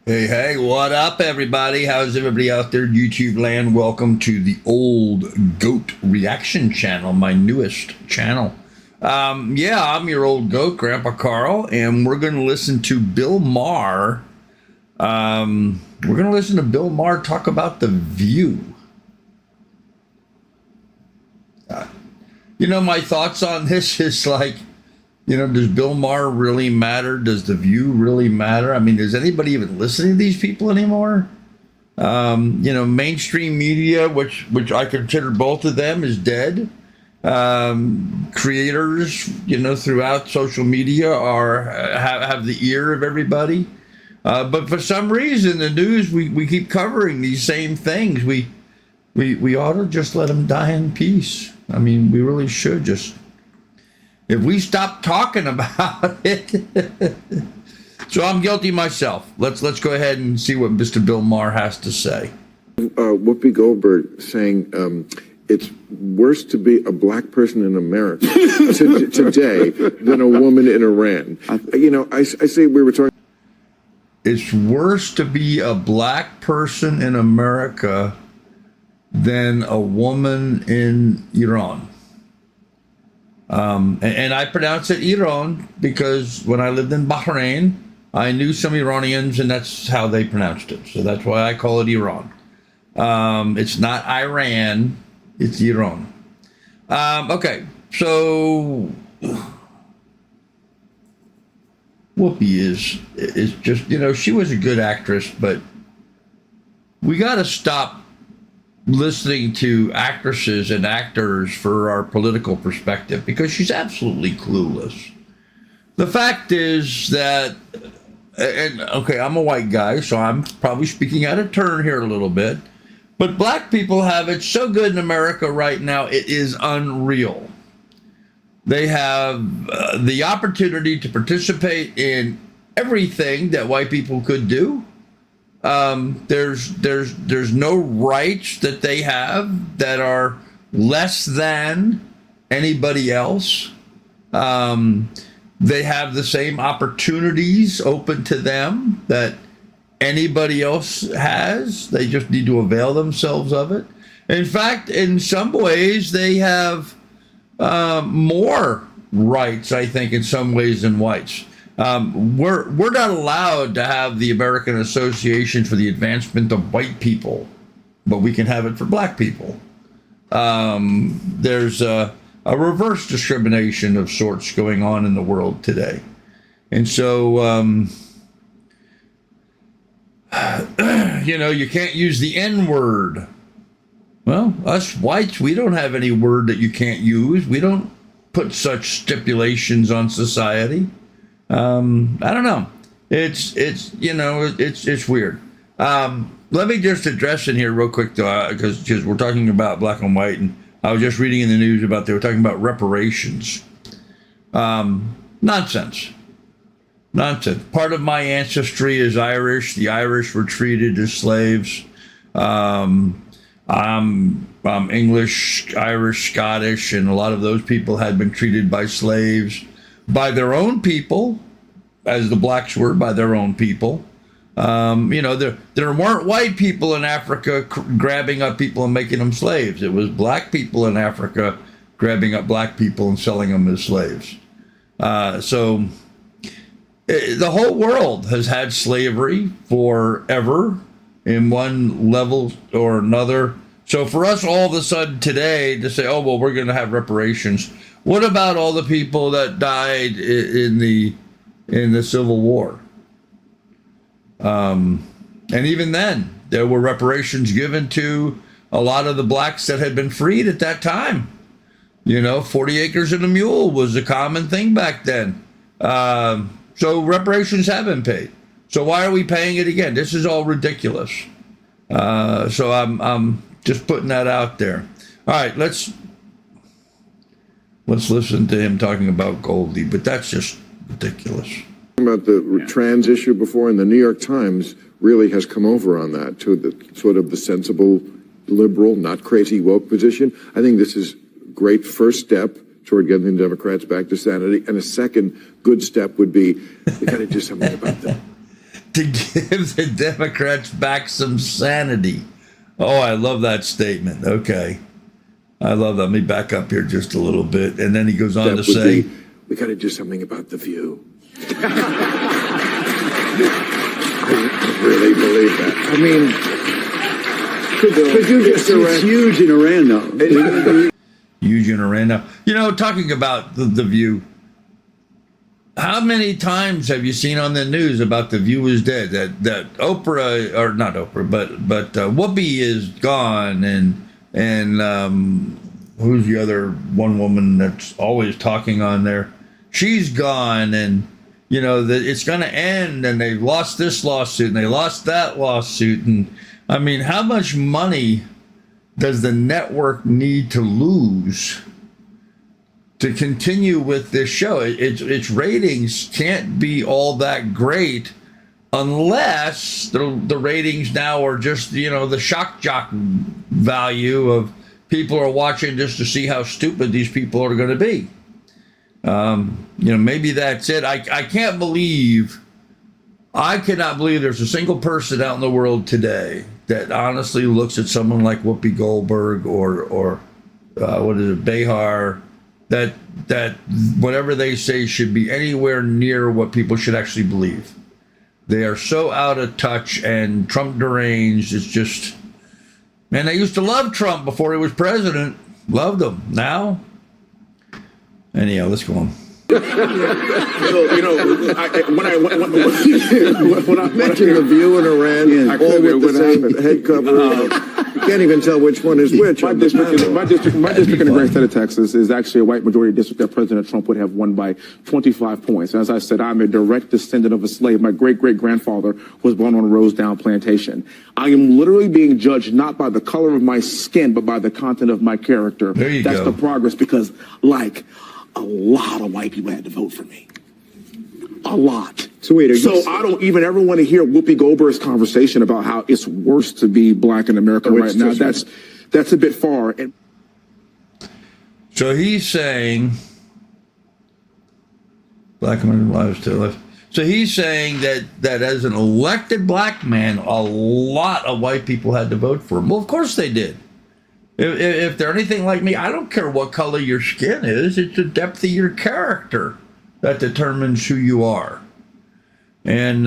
Hey, hey, what up, everybody? How's everybody out there, YouTube land? Welcome to the Old Goat Reaction Channel, my newest channel. Yeah, I'm your old goat, Grandpa Carl, and we're going to listen to Bill Maher. We're going to listen to Bill Maher talk about The View. My thoughts on this is like, does Bill Maher really matter? Does The View really matter? I mean, does anybody even listen to these people anymore? Mainstream media, which I consider both of them, is dead. Creators, throughout social media have the ear of everybody. But for some reason, the news, we keep covering these same things. We ought to just let them die in peace. I mean, we really should just. If we stop talking about it. So I'm guilty myself. Let's go ahead and see what Mr. Bill Maher has to say. Whoopi Goldberg saying it's worse to be a black person in America today than a woman in Iran. I say we were talking. It's worse to be a black person in America than a woman in Iran. And I pronounce it Iran because when I lived in Bahrain, I knew some Iranians, and that's how they pronounced it. So that's why I call it Iran. It's not Iran, it's Iran. Okay, so Whoopi is just, she was a good actress, but we got to stop listening to actresses and actors for our political perspective because she's absolutely clueless. The fact is that, and okay, I'm a white guy, so I'm probably speaking out of turn here a little bit, but black people have it so good in America right now, it is unreal. They have the opportunity to participate in everything that white people could do. There's no rights that they have that are less than anybody else. They have the same opportunities open to them that anybody else has. They just need to avail themselves of it. In fact, in some ways, they have more rights, I think, in some ways than whites. We're not allowed to have the American Association for the Advancement of White People, but we can have it for black people. There's a reverse discrimination of sorts going on in the world today. And so, you can't use the N-word. Well, us whites, we don't have any word that you can't use. We don't put such stipulations on society. I don't know. It's weird. Let me just address in here real quick, though, because we're talking about black and white, and I was just reading in the news they were talking about reparations. Nonsense. Part of my ancestry is Irish. The Irish were treated as slaves. I'm English, Irish, Scottish, and a lot of those people had been treated by slaves by their own people, as the blacks were by their own people. There weren't white people in Africa grabbing up people and making them slaves. It was black people in Africa grabbing up black people and selling them as slaves. So the whole world has had slavery forever in one level or another. So for us all of a sudden today to say, oh, well, we're going to have reparations. What about all the people that died in the Civil War? And even then, there were reparations given to a lot of the blacks that had been freed at that time. 40 acres and a mule was a common thing back then. So reparations have been paid. So why are we paying it again? This is all ridiculous. So I'm just putting that out there. All right, let's listen to him talking about Goldie, but that's just ridiculous. About the trans issue before, and the New York Times really has come over on that to the sort of the sensible, liberal, not crazy woke position. I think this is a great first step toward getting the Democrats back to sanity, and a second good step would be they got to do something about that. to give the Democrats back some sanity. Oh, I love that statement. Okay. I love that. Let me back up here just a little bit. And then he goes on to say, we got to do something about The View. I really believe that. I mean, could you just it's huge in Iran, though. Huge in Iran. Now, talking about the View, how many times have you seen on the news about The View is dead? That Oprah, or not Oprah, but Whoopi is gone, and who's the other one woman that's always talking on there? She's gone, and that it's going to end, and they lost this lawsuit, and they lost that lawsuit, and I mean, how much money does the network need to lose to continue with this show? Its ratings can't be all that great unless the ratings now are just, the shock jock value of people are watching just to see how stupid these people are going to be. Maybe that's it. I cannot believe there's a single person out in the world today that honestly looks at someone like Whoopi Goldberg or what is it, Maher, that whatever they say should be anywhere near what people should actually believe. They are so out of touch and Trump deranged. It's just, man, they used to love Trump before he was president. Loved him. Now, anyhow, let's go on. When I mentioned The View in Iran, all with the same head cover. You can't even tell which one is which. My district in the great state of Texas is actually a white majority district that President Trump would have won by 25 points. And as I said, I'm a direct descendant of a slave. My great-great-grandfather was born on a Rosedown plantation. I am literally being judged not by the color of my skin, but by the content of my character. There you That's go. the progress, because, a lot of white people had to vote for me. A lot. So wait, I don't even ever want to hear Whoopi Goldberg's conversation about how it's worse to be black in America right now. That's a bit far. And so he's saying black American lives to life. So he's saying that as an elected black man, a lot of white people had to vote for him. Well, of course they did. If they're anything like me, I don't care what color your skin is. It's the depth of your character that determines who you are. And,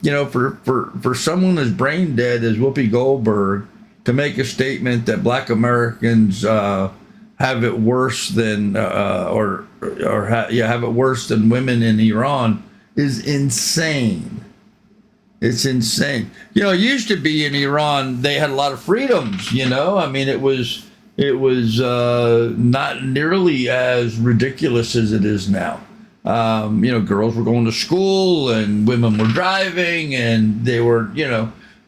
for someone as brain dead as Whoopi Goldberg to make a statement that black Americans have it worse than, have it worse than women in Iran is insane. It's insane. It used to be in Iran, they had a lot of freedoms, I mean, it was not nearly as ridiculous as it is now. Girls were going to school and women were driving, and they were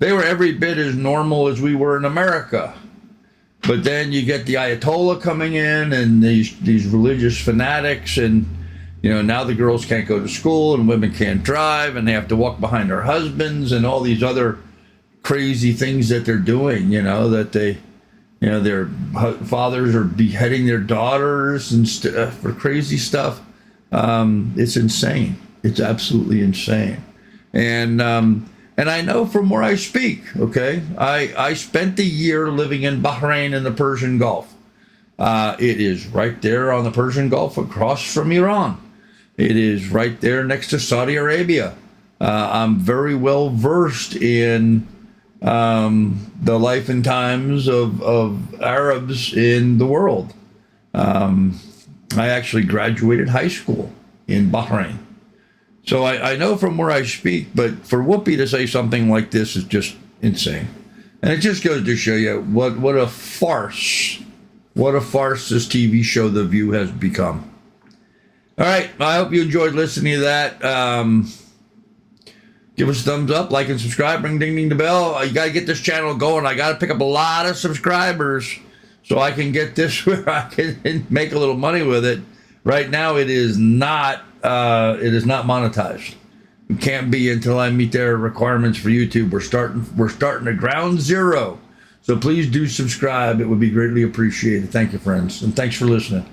every bit as normal as we were in America. But then you get the Ayatollah coming in and these religious fanatics, and now the girls can't go to school and women can't drive and they have to walk behind their husbands and all these other crazy things that they're doing, that their fathers are beheading their daughters and for crazy stuff. It's insane. It's absolutely insane. And I know from where I speak, okay? I spent a year living in Bahrain in the Persian Gulf. It is right there on the Persian Gulf across from Iran. It is right there next to Saudi Arabia. I'm very well versed in the life and times of Arabs in the world. I actually graduated high school in Bahrain. So I know from where I speak, but for Whoopi to say something like this is just insane. And it just goes to show you what a farce this TV show The View has become. All right, I hope you enjoyed listening to that. Give us a thumbs up, like and subscribe, ring ding ding the bell. You got to get this channel going. I got to pick up a lot of subscribers so I can get this where I can make a little money with it. Right now, it is not monetized. It can't be until I meet their requirements for YouTube. We're starting at ground zero. So please do subscribe. It would be greatly appreciated. Thank you, friends, and thanks for listening.